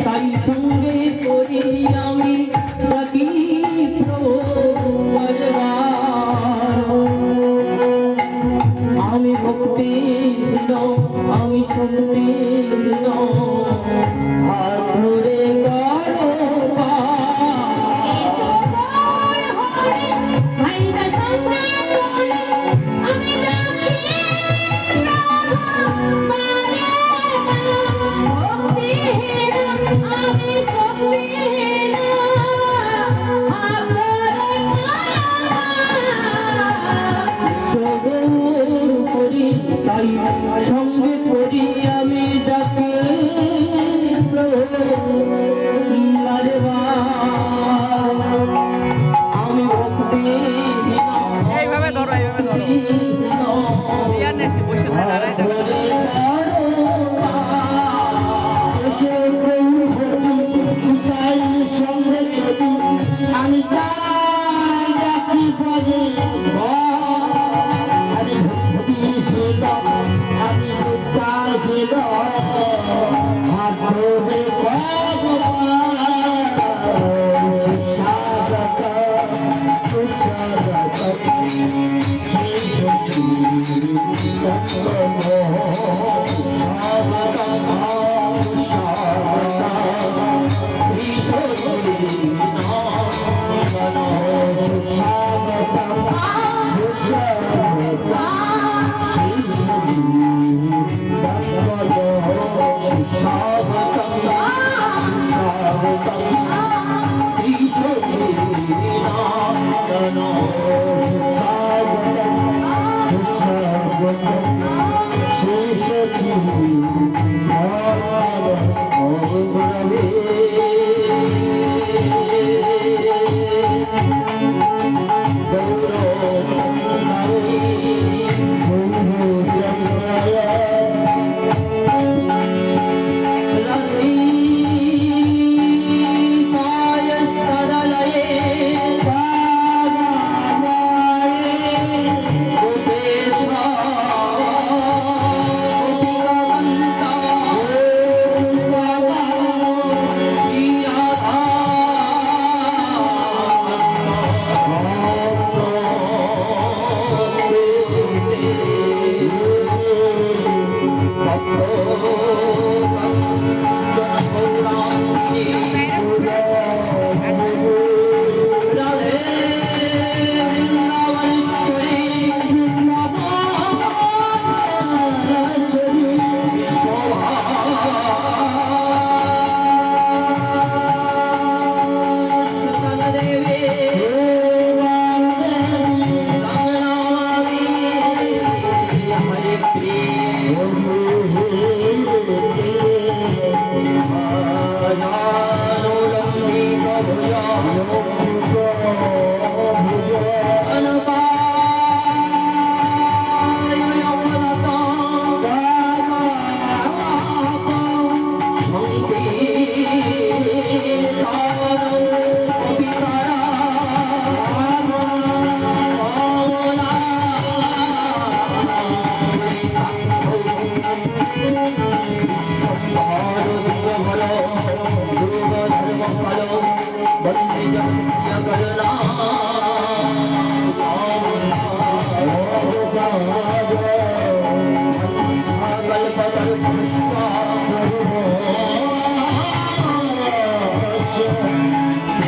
তাই সঙ্গে করি আমি ডাকি আমি ভক্তি আমি শক্তি হাত ধরে তাই সঙ্গে করি আমি ডাকে আমি ভক্তি এইভাবে ধরো বসে আমি ডাকি বলে আমি সুতা ছিল হাত ধরে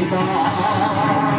Bye.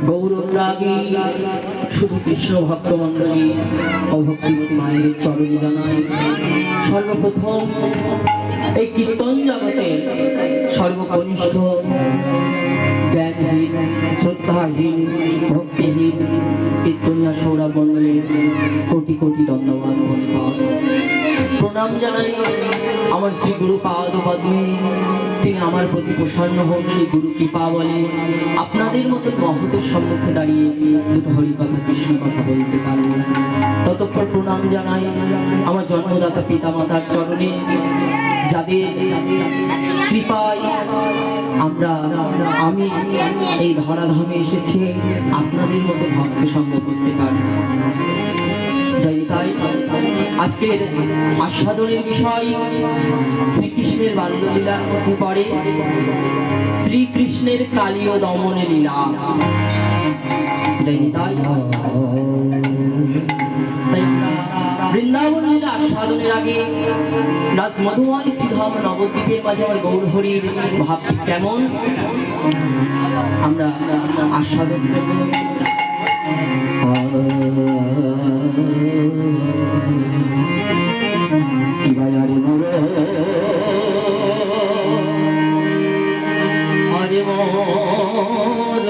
গৌরবরাগী শুধু কৃষ্ণ ভক্ত মন্ডলী অভক্তিবতী মায়ের চরণে জানাই সর্বপ্রথম এই কীর্তন জগতে সর্বকনিষ্ঠ জ্ঞানহীন শ্রদ্ধাহীন ভক্তিহীন কীর্তনিয়া সৌরভ মন্ডলের কোটি কোটি ধন্যবাদ প্রণাম জানাই আমার শ্রী গুরু পাদ পদ্মে। তিনি আমার প্রতি প্রসন্ন হন, সেই গুরু কৃপা বলে আপনাদের মতো মহতের সম্মুখে দাঁড়িয়ে দুটো হরি কথা কৃষ্ণ কথা বলতে পারব। ততক্ষণ প্রণাম জানাই আমার জন্মদাতা পিতা মাতার চরণে, যাদের কৃপায় আমি এই ধরাধামে এসেছি, আপনাদের মতো ভক্ত সঙ্গ করতে পারছি। যাই তাই আজকের আস্বাদনের বিষয় শ্রীকৃষ্ণের বাল্যলীলার মধ্যে পড়ে শ্রীকৃষ্ণের কালীয় দমন লীলা। যাই তাই বৃন্দাবন লীলা আস্বাদনের আগে রাজ মধুময় শ্রীধাম নবদ্বীপের মাঝে আমার গৌর হরির ভাবটি কেমন আমরা আস্বাদন করব। হরে মোর হরে মোর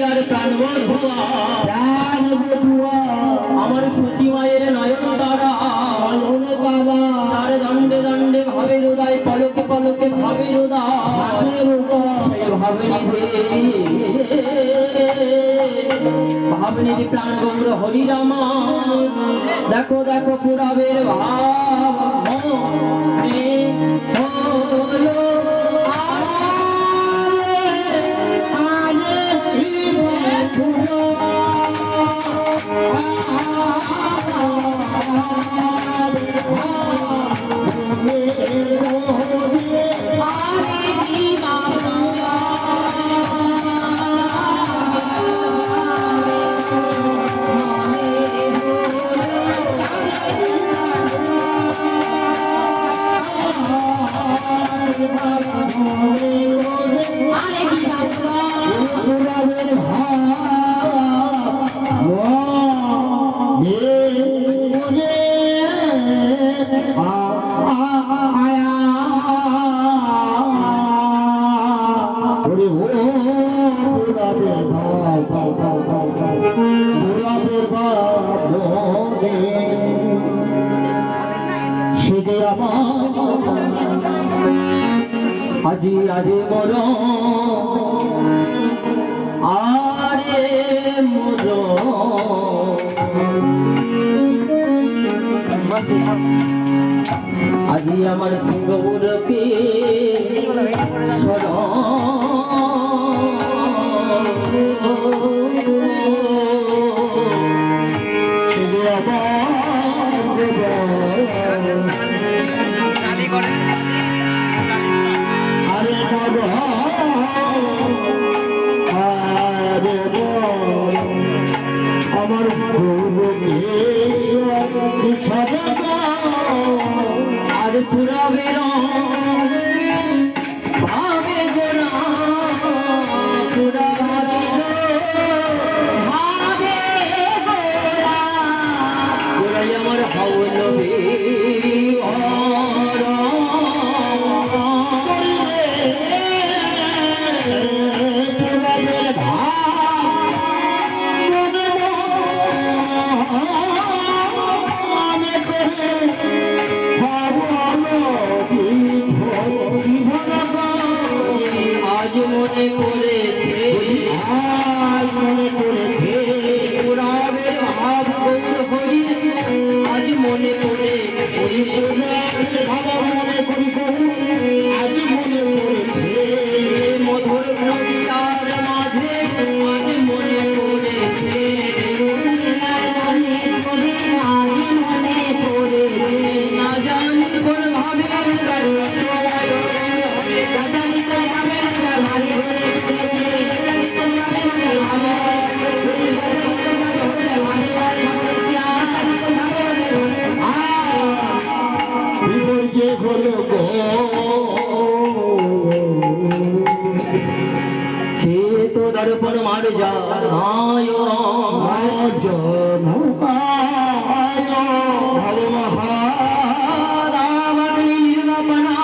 আর প্রাণ বধুয়া আমার সচি মায়ের নয়ন তারা তার দণ্ডে দণ্ডে ভাবের উদয় পলকে পলকে ভাবের উদয় সেই ভাবনিধি প্রাণ গৌর হরি রাম দেখো দেখো পুরাবের ভাব মনে হলো আজি আরে মর আরে মর আজি আমার সিংহপুরকে আমার আর পুরা বেরো ভাবে গোনা পুরা ভাবে গোরা গোরা আমার হাওল আজ মনে পড়েছে পুরাবের ভাব গৌর হরি আজ মনে পড়েছে আজ মনে পড়েছে মধুর কবিতার মাঝে আজ মনে পড়েছে আজ মনে পড়েছে না জানি কোন ভাবে চেতো দর্পণ মার যায় ভালো মহারামাগ্নি নির্বাপনা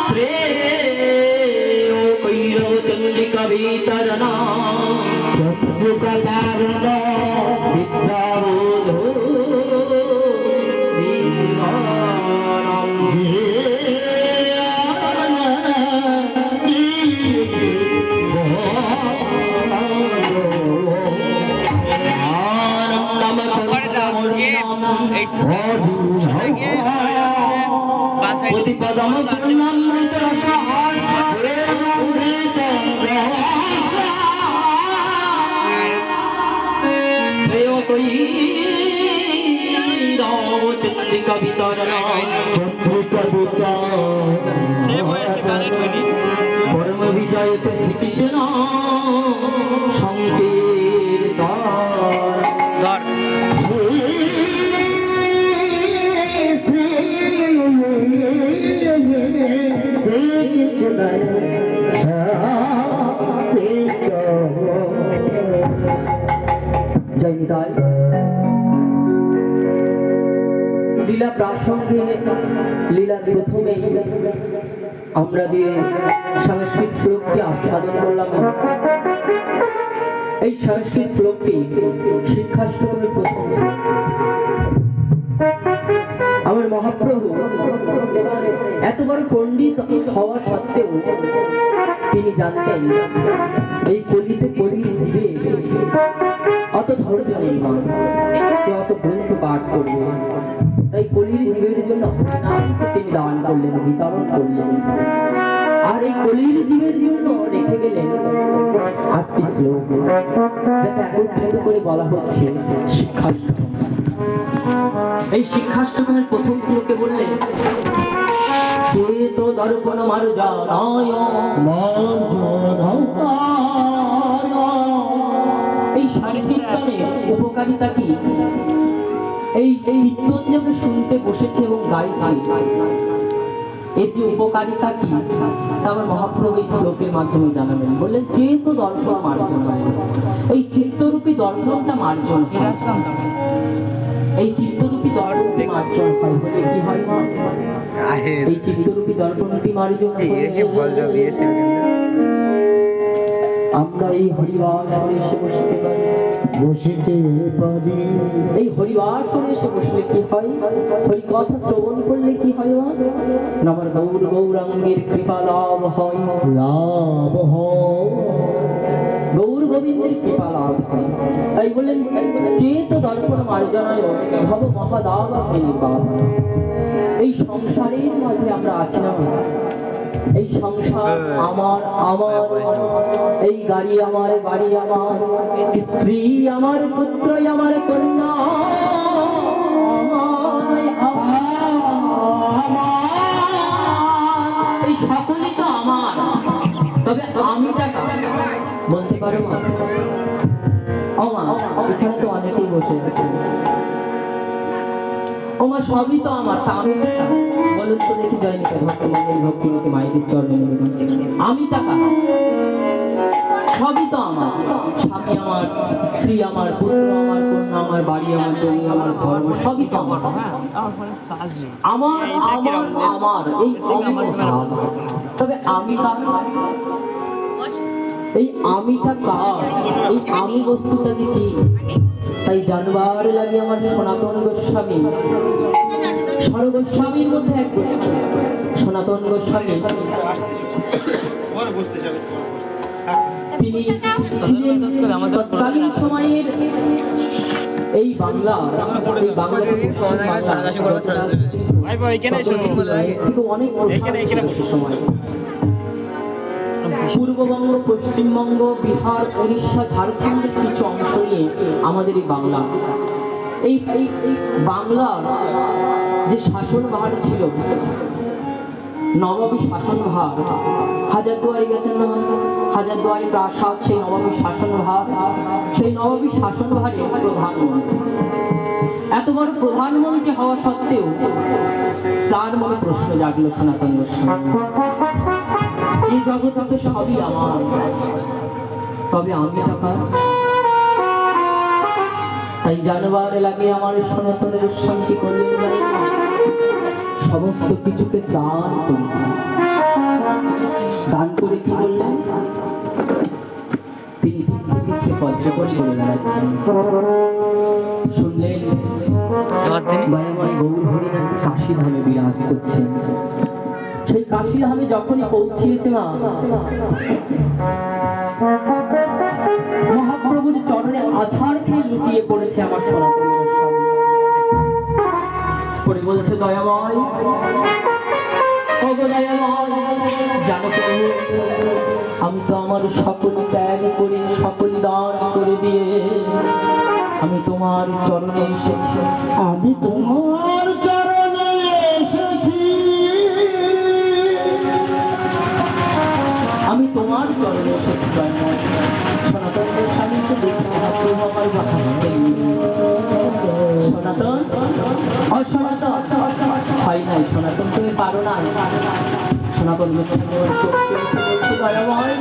শ্রেয় কৈরব চন্ডিকা বিতরণা বিদ্যাবোধ প্রতিপদম পূর্ণামৃত শ্রেয় কই রাম চন্দ্রিকা বিতরণা পরম বিজয় শ্রীকৃষ্ণ সংকীর্তন জয়নিতাই লীলা প্রাসঙ্গে লীলা প্রথমে আমরা যে সংস্কৃত শ্লোকটি আস্বাদন করলাম, এই সংস্কৃত শ্লোকটি শিক্ষাষ্টকের প্রথম শ্লোক। আমার মহাপ্রভু এত বড় পণ্ডিত হওয়া সত্ত্বেও তিনি জানতেন এই কলিতে কলির জীবে অত ধৈর্য নেই, অত গ্রন্থ পাঠ করবে। তাই কলির জীবের জন্য হরিনামকে তিনি দান করলেন, বিতরণ করলেন। আর এই কলির জীবের জন্য রেখে গেলেন 8টি শ্লোক, যাতে একত্রিত করে বলা হচ্ছে শিক্ষাষ্টক। এই শিক্ষাষ্টকের প্রথম শ্লোকে বললেন, চেত দর্পণ মার্জনায়। এই সংকীর্তনের উপকারিতা কি? এই কীর্তন যে আমরা শুনতে বসেছি এবং গাইছি, এর যে উপকারিতা কি তা আমার মহাপ্রভু এই শ্লোকের মাধ্যমে জানাবেন। বললেন, চেত দর্পণ মার্জনায়। এই চিত্তরূপী দর্পণটা মার্জন হয়। এই চিত্তরূপী দর্পণটি মার্জন হয় হলে কি হয় মা? এই চিত্তরূপী দর্পণটি মার্জন আমরা এই হরিবাসরে এসে বসতে পারি। এই হরিবাসরে এসে বসলে কি হয়? হরি কথা শ্রবণ করলে কি হয়? আমার গৌর গৌরাঙ্গের কৃপা লাভ হয়, গৌর গোবিন্দের কৃপা লাভ হয়। তাই বললেন, চেত দর্পণ মার্জনায় ভব মহাদাব নির্বাহ। এই সংসারের মাঝে আমরা আছি না, এই সংসার আমার, এই গাড়ি আমার, বাড়ি আমার, স্ত্রী আমার, পুত্র আমার, কন্যা এই সকলই তো আমার। তবে আমিটা বলতে পারো আমার, এখানে তো অনেকেই বসে আছে, ওমা সবই তো আমার, তা আমি বলুন তো দেখি জয়নিকা ভক্তমন্ডলী ভক্তিমতী মায়েদের চরণে আমি টাকা সবই তো আমার। স্বামী আমার, স্ত্রী আমার, পুত্র আমার, কন্যা আমার, বাড়ি আমার, জমি আমার, ধর্ম সবই তো আমার। আমার আমার আমার এই ভাব। তবে আমি কার? এই আমিটা কার? এই আমি বস্তুটা যে কি তাই জানবার লাগে আমার সনাতন গোস্বামী, সরগোস্বামীর মধ্যে এক সনাতন গোস্বামী, তিনি তৎকালীন সময়ের এই বাংলা সময় পূর্ববঙ্গ, পশ্চিমবঙ্গ, বিহার, উড়িষ্যা, ঝাড়খণ্ডের কিছু অংশ নিয়ে আমাদের এই বাংলা, এই বাংলার যে শাসনভার ছিল, নবাবী শাসনভার, হাজারদুয়ারি গেছেন না? হাজারদুয়ারি প্রাসাদ, সেই নবাবী শাসনভার, সেই নবাবী শাসনভারে প্রধানমন্ত্রী। এত বড় প্রধানমন্ত্রী হওয়া সত্ত্বেও তার মনে প্রশ্ন জাগলো সনাতন গোস্বামী, এই জগৎ তো সবই আমার, তবে আমি টাকা। তাই জানবার লাগে আমার সনাতনের শান্তি করলেন সমস্ত কিছুকে দান করি। দান করে কি বললেন? তিনি তীর্থে পর্যটন করে বেড়াচ্ছেন। শুনলেন দয়াময় গৌর হরি নাকি কাশী ধামে বিরাজ করছেন। সেই কাশী ধামে যখনই পৌঁছিয়েছে মা, মহাপ্রভুর চরণে আছাড় খেয়ে লুটিয়ে পড়েছে আমার সনাতন গোস্বামী। পরে বলছে, দয়াময়, ও গো দয়াময়, জানো প্রভু, আমি তো আমার সকল ত্যাগ করে, সকল দান করে দিয়ে আমি তোমার চরণে এসেছি। আমি তোমার চরণে এসেছি, আমি তোমার চরণে এসেছি। সনাতন গোস্বামীকে দেখে মহাপ্রভু আমার ভাবছেন, সনাতন অসনাতন হয় নাই, সনাতন তুমি পারো না। সনাতন গোস্বামী আমার চোখকে উঠে বলছে, দয়াময়,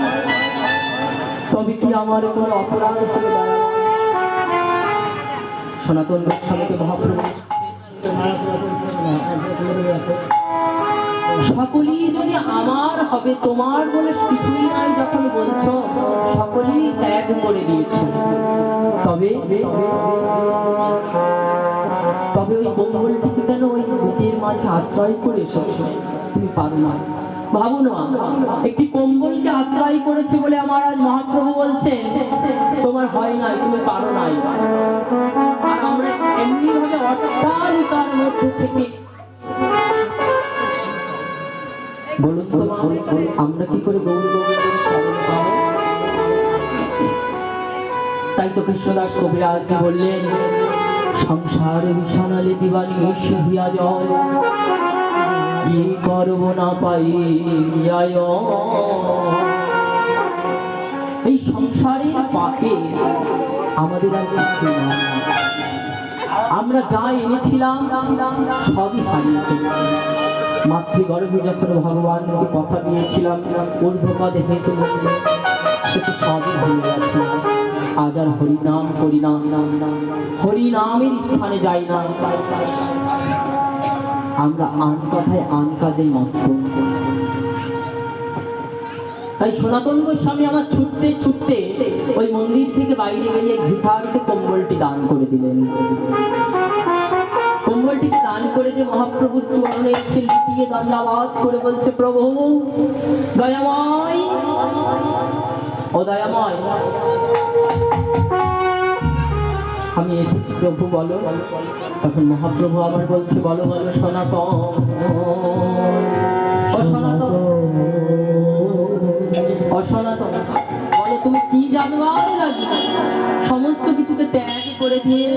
তবে কি আমার কোনো অপরাধ ছিল? সনাতন গোস্বামীকে মহাপ্রভু সকলেই যদি আমার হবে, তোমার বলে কিছুই নাই যখন বলছো, সকলেই ত্যাগ করে দিয়েছো, তবে তবে ওই কম্বলটিকে কেন ওই বুকের মাঝে আশ্রয় করে এসেছো? তুমি পারো না, ভাবো না, একটি কম্বলকে আশ্রয় করেছে বলে আমার আজ মহাপ্রভু বলছেন তোমার হয় নাই, তুমি পারো নাই। আর আমরা এমনি ভাবে অট্টালিকার মধ্যে থেকে বলুন তো মা, আমরা কি করে গৌর গোবিন্দের শরণ পাবো? তাই তো কৃষ্ণদাস কবিরাজ বললেন, সংসার বিষণালে দিবানি শুধিয়া জয়, কি করব না পাই আয়। এই সংসারের পাপে আমাদের আর কিছু নাই, আমরা যা এনেছিলাম সবই হারিয়ে ফেলেছি। মাতৃগর্ভে যখন ভগবানকে কথা দিয়েছিলাম ঊর্ধ্বপদে হেতু বললে, সেটা সবই ভুলে গেছে। আজ আর হরিনাম করি না, হরিনামের স্থানে যাই না, আমরা আন কথায় আন কাজেই মত্ত। তাই সনাতন গোস্বামী আমার ছুটতে ছুটতে ওই মন্দির থেকে বাইরে বেরিয়ে ভিখারিকে কম্বলটি দান করে দিলেন। কম্বলটিকে দান করে দিয়ে মহাপ্রভুর চরণে এসে লুটিয়ে দণ্ডাবাদ করে বলছে, প্রভু দয়াময়, ও দয়াময়, আমি এসেছি প্রভু, বলো। তখন মহাপ্রভু আবার বলছে, বলো বলো সনাতন, ও সনাতন, ও সনাতন, বলো তুমি কি জানবার লাগে? সমস্ত কিছুকে ত্যাগ করে দিয়ে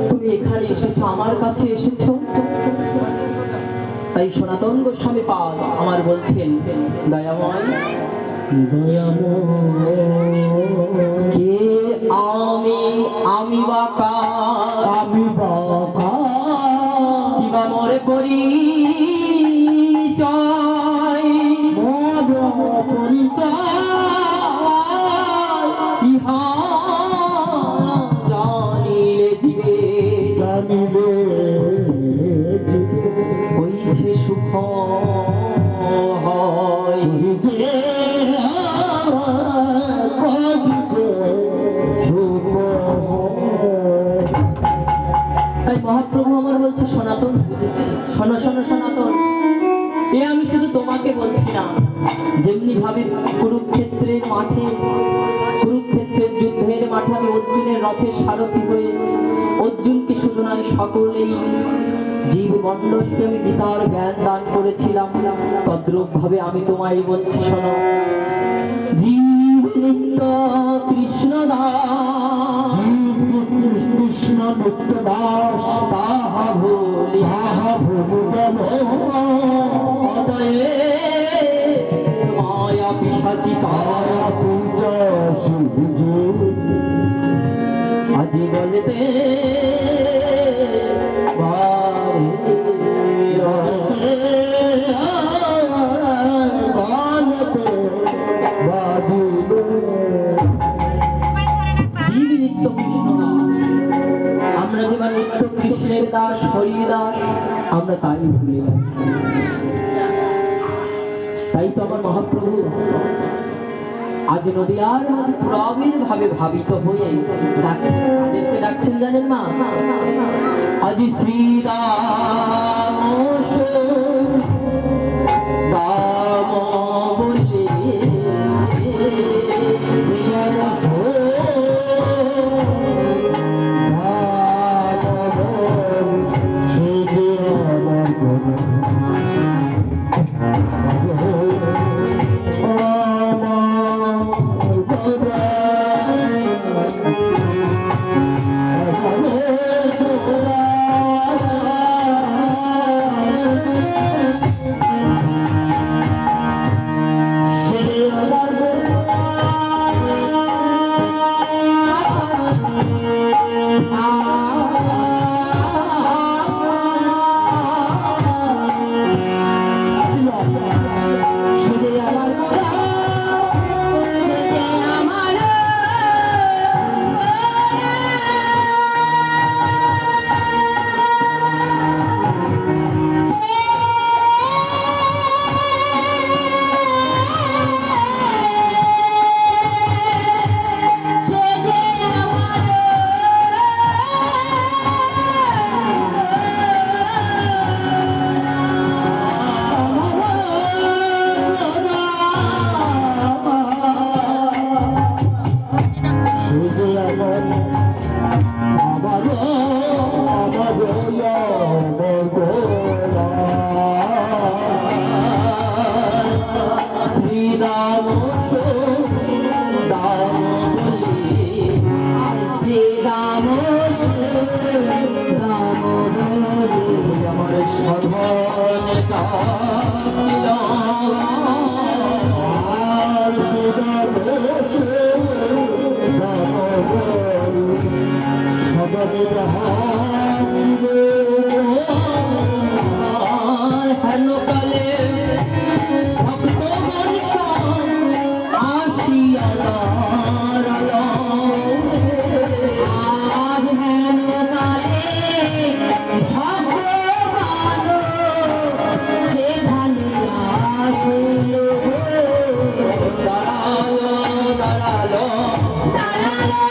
তুমি এখানে এসেছো, আমার কাছে এসেছো। তাই সনাতন গোস্বামী পাদ আমার বলছেন, দয়াময়, কে আমি বা কার, আমি বাবা কিবা মরে পরিচয়, ইহা জানিলে জীবে হইছে সুখ হয়। তাই মহাপ্রভু আমার বলছে, সনাতন বুঝেছি, শোনো শোনো সনাতন, এ আমি শুধু তোমাকে বলছি না, যেমনি ভাবে কুরুক্ষেত্রের মাঠে, কুরুক্ষেত্রের যুদ্ধের মাঠে আমি অর্জুনের রথের সারথি হয়ে অর্জুনকে শুধু নয় সকলেই জীব মণ্ডলকে আমি গীতার জ্ঞান দান করেছিলাম, তদ্রূপ ভাবে আমি তোমায় বলছি, শোনো, জীব নিত্য কৃষ্ণ দাস, কৃষ্ণ নিত্য দাস, তাহা ভুলি হৃদয়ে মায়া পিশাচি তারা আজি বলতে জীব নিত্য কৃষ্ণ দাস, আমরা যেবার নিত্য কৃষ্ণের দাস, হরি দাস, আমরা তাই ভুলে যাচ্ছি। তাই তো আমার মহাপ্রভু আজ নদিয়ার মাঝে প্রবীর ভাবে ভাবিত হয়ে ডাকছেন, কাদেরকে ডাকছেন জানেন মা? আজ শ্রীরাম দাম বলে শ্রীরাম দাম বলি শ্রীরাম রাম বলি আমার সর্বনেতা হেন কালে ভক্তগণ আসিয়া দাঁড়ালো। আজ হেন কালে ভগবান সেখানে আসিল। দাঁড়ালো দাঁড়ালো দাঁড়ালো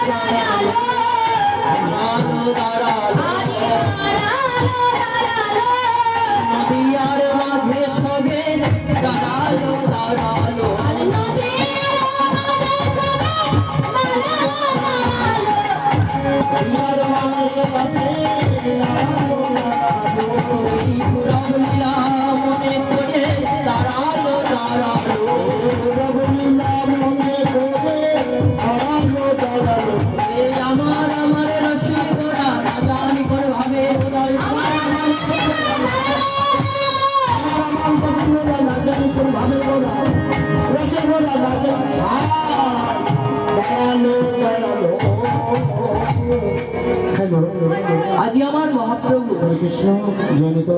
দাঁড়ালো নদিয়ার মাঝে সবে দাঁড়ালো দাঁড়ালো নদিয়ার মাঝে পুরবলীলা মনে করে দাঁড়ালো দাঁড়ালো এই আমার আমার রসিকরা জানি করে ভাবে উদয় আজি আমার মহাপ্রভু কৃষ্ণ জনিত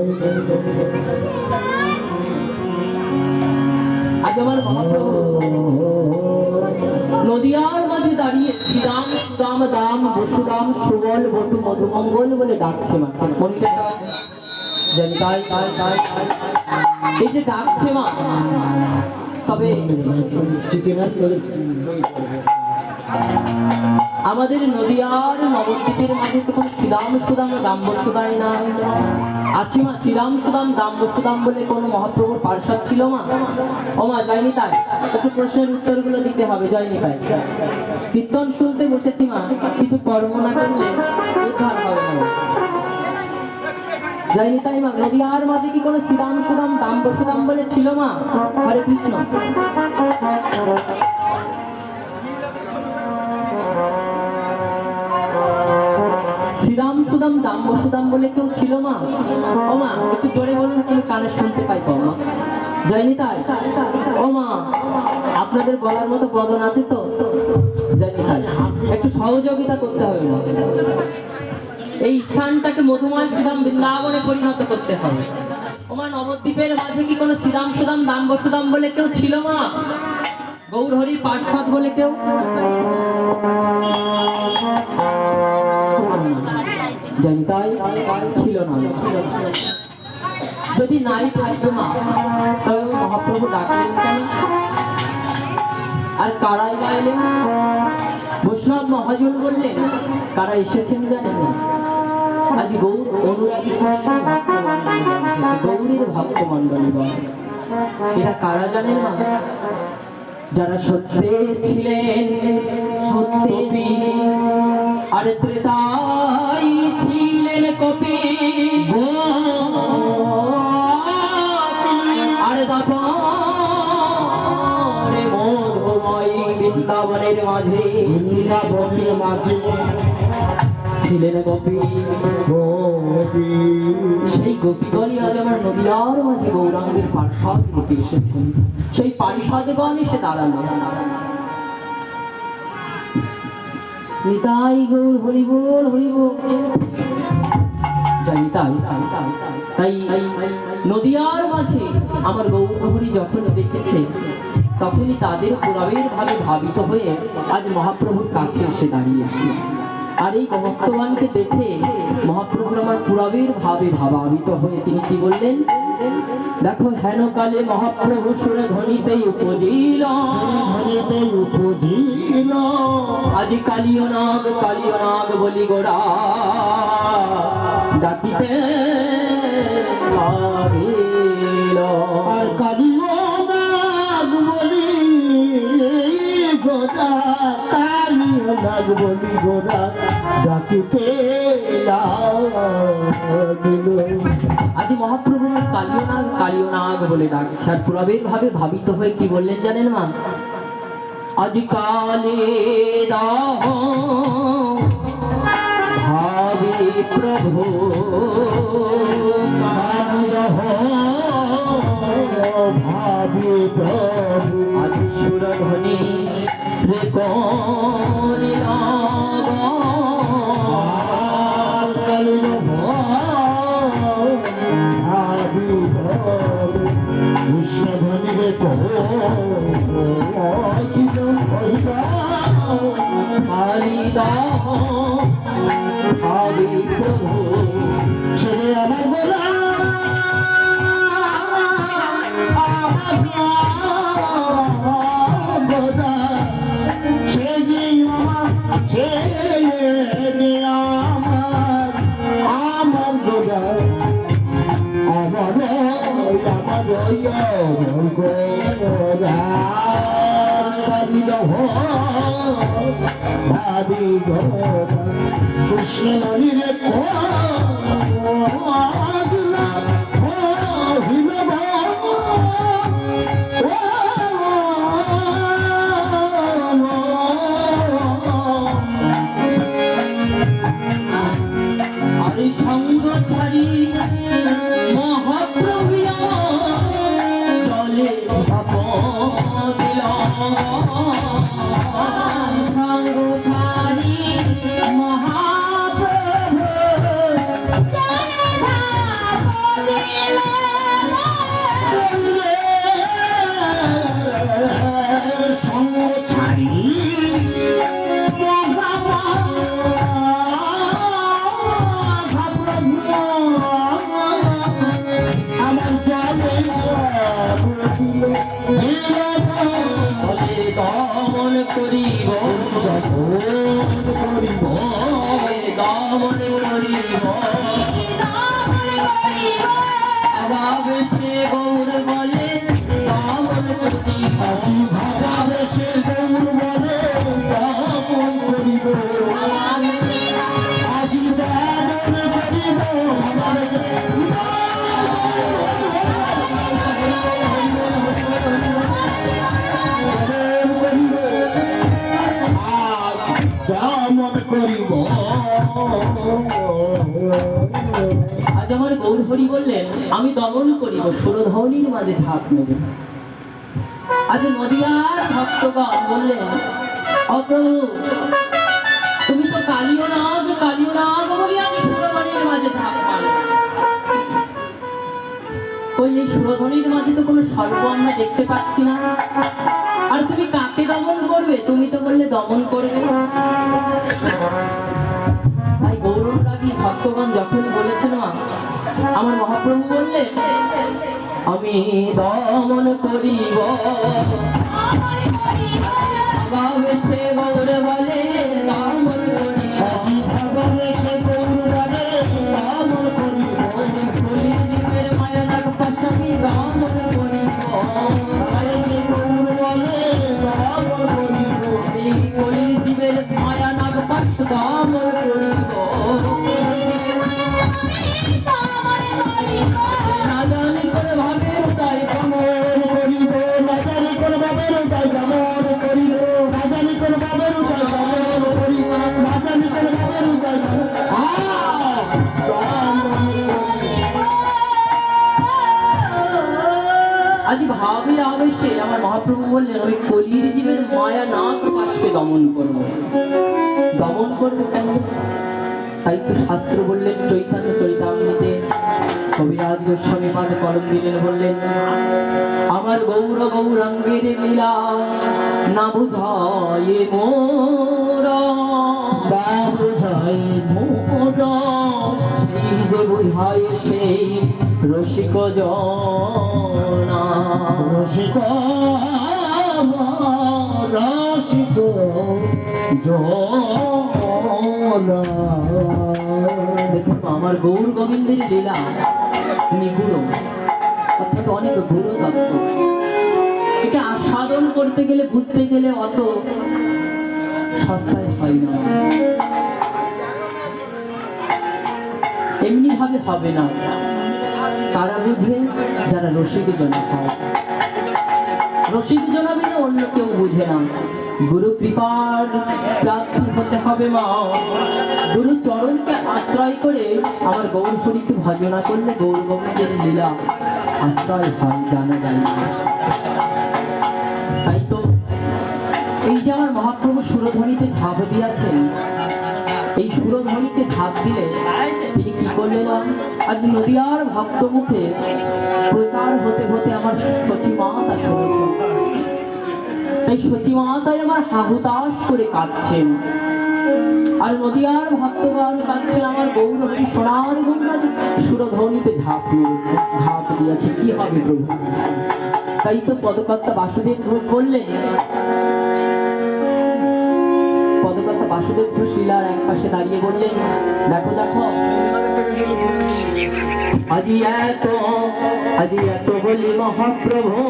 আজ আমার মহাপ্রভু নদিয়ার মাঝে দাঁড়িয়ে শ্রীরাম সুদাম দাম বসুদাম সুবল বটু মধুমঙ্গল বলে ডাকছে মা মনটা জানি তাই তাই তাই এই যে ডাকছে মা তবে আমাদের নদিয়ার নবদ্বীপের মাঝে তখন শ্রীরাম সুদাম দাম বসুদায় না আছে মা শ্রীরাম সুদাম দাম বসুদাম বলে কোনো মহাপ্রভুর পার্ষদ ছিল মা ও মা যায়নি তাই একটু প্রশ্নের উত্তরগুলো দিতে হবে যায়নি তাই কীর্তন শুনতে বসেছি মা কিছু কর্ম না করলে উদ্ধার হবে না যায়নি তাই মা নদিয়ার মাঝে কি কোনো শ্রীরাম সুদাম দাম বসুদাম বলে ছিল মা হরে কৃষ্ণ শ্রীরাম সুদাম দাম বসুদাম বলে কেউ ছিল মা ও মা একটু জোরে বলুন আমি কানে শুনতে পাই তো মা যায়নি তাই ও মা আপনাদের বলার মতো বদন আছে তো জানি তাই একটু সহযোগিতা করতে হবে না এই স্থানটাকে মধুময় শ্রীরাম বৃন্দাবনে পরিণত করতে হবে ও মা নবদ্বীপের মাঝে কি কোনো শ্রীরাম সুদাম দাম বসুদাম বলে কেউ ছিল মা গৌর হরির পার্ষদ বলে কেউ জানি তাই ছিল না যদি নাই থাকতো মা তবে মহাপ্রভু ডাকলেন কেন আর কারাই গাইলেন বৈষ্ণব মহাজন বললেন কারা এসেছেন জানেন না আজ গৌর অনুরাগী গৌরীর ভক্ত মন্ডলী বলে এরা কারা জানেন না যারা সত্যে ছিলেন সত্যে আর ত্রেতাই ছিলেন কপি আর দাপরে মধুময় বৃন্দাবনের মাঝে ছিলেন গোপী সেই গোপীগণই আজ আমার নদিয়ার মাঝে গৌরাঙ্গের পার্ষদ রূপে এসেছেন সেই পারিষদগণ এসে দাঁড়ালো নিতাই গৌর হরিবোল হরিবোল যাই তাই তাই নদিয়ার মাঝে আমার গৌর হরি যখন দেখেছে তখনই তাদের পুরাবের ভাবে ভাবিত হয়ে আজ মহাপ্রভুর কাছে এসে দাঁড়িয়েছে আর এই ভক্তগণকে দেখে মহাপ্রভুর আমার পুরাবের ভাবে ভাবাবিত হয়ে তিনি কি বললেন দেখো হেন কালে মহাপ্রভু সুরে ধ্বনিতেই উপজিল আজ কালিও নাগ বলি গোড়া ডাকিতে আর কালিও নাগ বলি গোদা কালিও নাগ বলি গোদা ডাকিতে লাগিল। আজ মহাপ্রভু কালিও নাগ বলে ডাকছে, আর প্রবের ভাবে ভাবিত হয়ে কি বললেন জানেন মা? আজ কালে দাহ ভাবে প্রভু ভাবি প্রভু আজ সুরধ্বনি রে কোনি ভাবি প্রভু কৃষ্ণধ্বনি রে কালিদাহ ভাবে প্রভু সে আমার গোলা গোদা সে যে আমার গোদা আমার গোদা ভাবি গোদা কৃষ্ণ নদীরে আরে সঙ্গ ছাড়ি মহাপ্রভু চলে দিল সঙ্গ ছাড়ি মহাপ্রভু সঙ্গ ছাড়ি আমার চলে দমন করিব করিব দমন করিব ভাবে সে গৌর বলে দমন করিব ভাবে সে গৌর বলে দাপন করিব আজি দাপন করিব দামন করিব। আজ আমার গৌর হরি বললেন আমি দমন করিব, সুরধ্বনির মাঝে ঝাঁপ নেব। আজ নদিয়ার ভক্তগণ বললেন অপ্রভু তুমি তো কালিও নাগ বলি আমি সুরধ্বনির মাঝে ঝাঁপ মারব। ওই এই সুরধ্বনির মাঝে তো কোনো সর্ব আমরা দেখতে পাচ্ছি না, আর তুমি কাকে দমন করবে? তুমি তো বললে দমন করবে। তাই গৌরবরাগী ভক্তগণ যখন বলেছেন মা, আমার মহাপ্রভু বললেন আমি দমন করিব ভাবে সে গৌর বলে দমন করিব ভাবে সে গৌর বলে দামন করিব কলির জীবের মায়া নাগ পাশামি দমন করিব কলির জীবের মায়া নাগ পাশ দমন করিব না জানি করে ভাবে তাই দমন করিব রাজানি কোন বাবের তাই দমন করিব রাজানি কোন বাবের তাই দমন করিব রাজানি কোন বাবের তাই আজ ভাবে আবেশে আমার মহাপ্রভু বললেন ওই কলির জীবের মায়া নাগ পাশকে দমন করবো। দমন করবে কেন? সাহিত্য শাস্ত্র বললেন চৈতন্য চরিতামৃতে কবিরাজ গোস্বামী পাদ কলম দিলেন, বললেন আমার গৌর গৌরাঙ্গের লীলা না বুঝায় মোর বাবু যাই মোর সেই যে বুঝায় সেই রসিক জনা রসিক রসিক জনা দেখুন আমার গৌর গোবিন্দের লীলা নিগুড়, অর্থাৎ অনেক গুরু তত্ত্ব। এটা আস্বাদন করতে গেলে বুঝতে গেলে অত সস্তায় হয় না, এমনি ভাবে হবে না। তারা বুঝে যারা রসিক জনা হয়, রসিক জনা বিনা অন্য কেউ বুঝে না। গুরু কৃপার প্রার্থী হতে হবে মা, গুরু চরণকে আশ্রয় করে আমার গৌর হরিকে ভজনা করলে গৌর গোবিন্দের লীলা আশ্রয় হয়, জানা যায় না। তাই তো এই যে আমার মহাপ্রভু সুরধ্বনিতে ঝাঁপ দিয়েছেন, এই সুরধ্বনিতে ঝাঁপ দিলে তিনি কি করলেন? আজ নদিয়ার ভক্ত মুখে প্রচার হতে হতে আমার সচিমাতা শুনেছেন, তাই সচিমাতাই আমার হাহুতাশ করে কাঁদছেন। আর নদিয়ার ভক্তগণ কাঁদছেন, আমার গৌরবী সোনার গঙ্গা সুরধ্বনিতে ঝাঁপ দিয়েছে, কি হবে প্রভু? তাই তো পদকর্তা বাসুদেব ঘোষ বললেন, পদকর্তা বাসুদেব ঘোষ লীলার এক পাশে দাঁড়িয়ে বললেন, দেখো দেখো আজি এত বলি মহাপ্রভু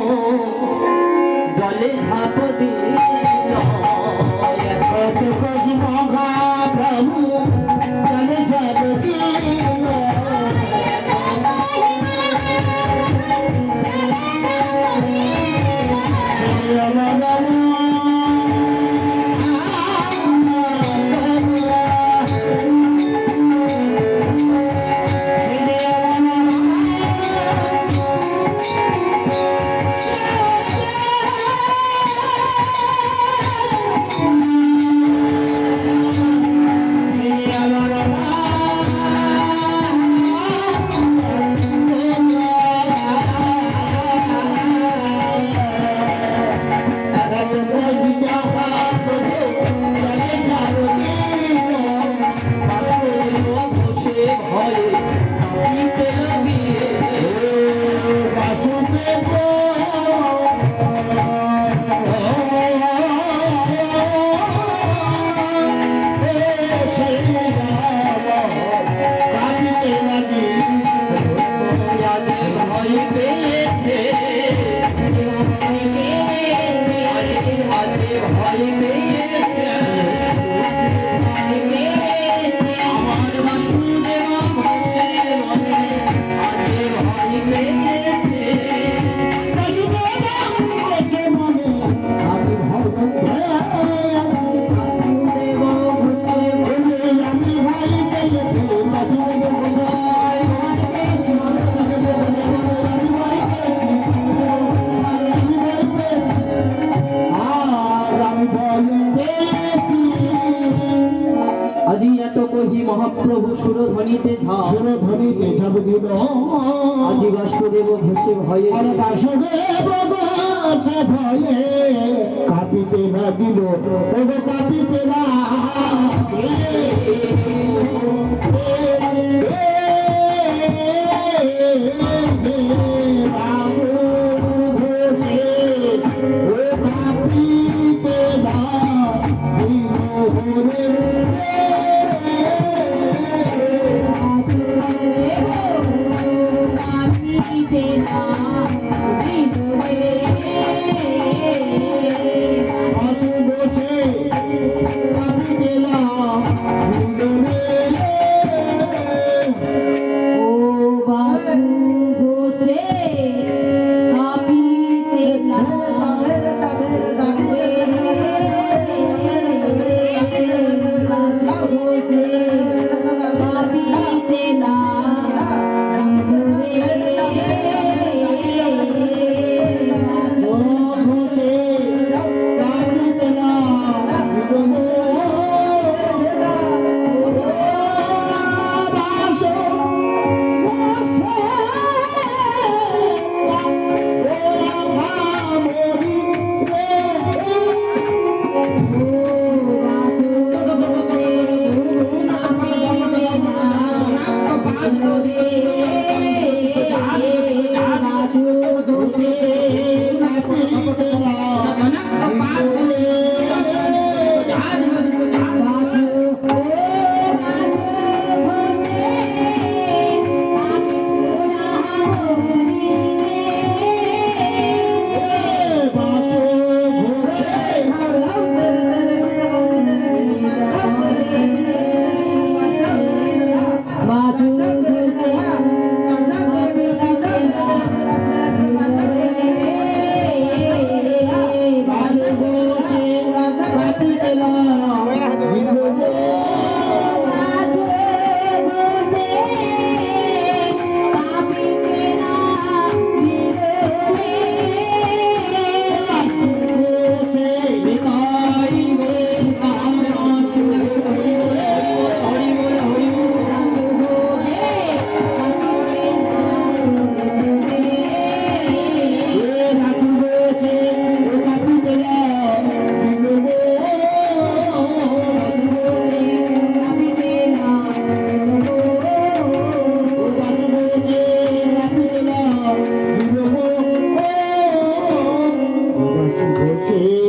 জলে ঝাঁপ দিল, কত কহি মহাপ্রভু জলে ঝাঁপ দিল। মহাপ্রভু সুরধ্বনিতে ঝাঁপ দিল। আজি বাসুদেব ঘোষে ভয়ে, আর বাসুদেব ঘোষে ভয়ে কাঁপিতে লাগিল, ওগো কাঁপিতে বসে